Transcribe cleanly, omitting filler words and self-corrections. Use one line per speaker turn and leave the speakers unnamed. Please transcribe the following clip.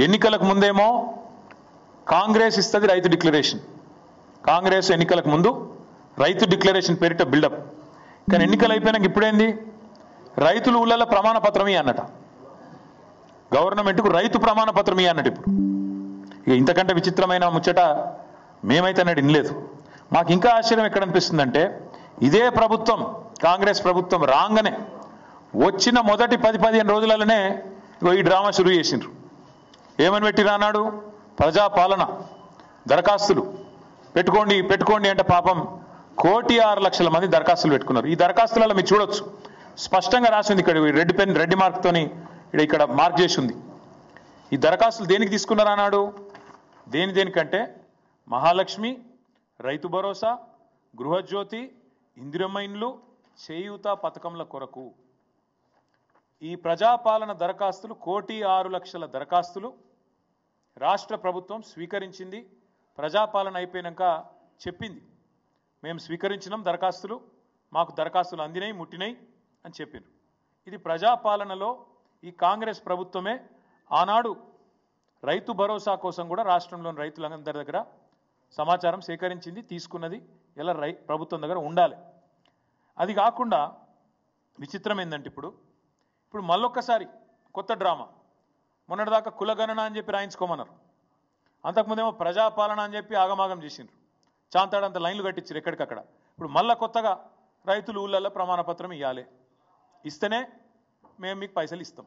ఎన్నికలకు ముందేమో కాంగ్రెస్ ఇస్తుంది రైతు డిక్లరేషన్, కాంగ్రెస్ ఎన్నికలకు ముందు రైతు డిక్లరేషన్ పేరిట బిల్డప్. కానీ ఎన్నికలు అయిపోయినాక ఇప్పుడేంది, రైతులు ఊళ్ళలో ప్రమాణ పత్రం అన్నట, గవర్నమెంట్కు రైతు ప్రమాణ పత్రం అన్నట్టు. ఇప్పుడు ఇక ఇంతకంటే విచిత్రమైన ముచ్చట మేమైతే అన్నట్టు వినలేదు. మాకు ఇంకా ఆశ్చర్యం ఎక్కడ అనిపిస్తుందంటే, ఇదే ప్రభుత్వం కాంగ్రెస్ ప్రభుత్వం రాగానే వచ్చిన మొదటి 10-15 రోజులలోనే ఈ డ్రామా షురూ చేసిండ్రు. ఏమని పెట్టి రానాడు, ప్రజాపాలన దరఖాస్తులు పెట్టుకోండి అంటే పాపం 1,06,00,000 మంది దరఖాస్తులు పెట్టుకున్నారు. ఈ దరఖాస్తులలో మీరు చూడొచ్చు, స్పష్టంగా రాసింది ఇక్కడ రెడ్డి మార్క్తోని ఇక్కడ మార్క్ చేసి ఉంది. ఈ దరఖాస్తులు దేనికి తీసుకున్నారు అన్నాడు, దేనికంటే మహాలక్ష్మి, రైతు భరోసా, గృహజ్యోతి, ఇందిరమ్మ ఇండ్లు, చేయూత పథకంల కొరకు. ఈ ప్రజాపాలన దరఖాస్తులు 1,06,00,000 దరఖాస్తులు రాష్ట్ర ప్రభుత్వం స్వీకరించింది. ప్రజాపాలన అయిపోయినాక చెప్పింది, మేము స్వీకరించినాం దరఖాస్తులు, మాకు దరఖాస్తులు అందినాయి ముట్టినాయి అని చెప్పిండ్రు. ఇది ప్రజాపాలనలో ఈ కాంగ్రెస్ ప్రభుత్వమే ఆనాడు రైతు భరోసా కోసం కూడా రాష్ట్రంలోని రైతులందరి దగ్గర సమాచారం సేకరించింది, తీసుకున్నది. ఇలా ప్రభుత్వం దగ్గర ఉండాలి. అది కాకుండా విచిత్రం ఏంటంటే ఇప్పుడు మళ్ళొక్కసారి కొత్త డ్రామా. మొన్నటిదాకా కులగణన అని చెప్పి రాయించుకోమన్నారు, అంతకుముందేమో ప్రజాపాలన అని చెప్పి ఆగమాగం చేసిండ్రు, చాంతాడంత లైన్లు కట్టించారు ఎక్కడికక్కడ. ఇప్పుడు మళ్ళా కొత్తగా రైతులు ఊళ్ళల్లో ప్రమాణపత్రం ఇవ్వాలి, ఇస్తేనే మేము మీకు పైసలు ఇస్తాం.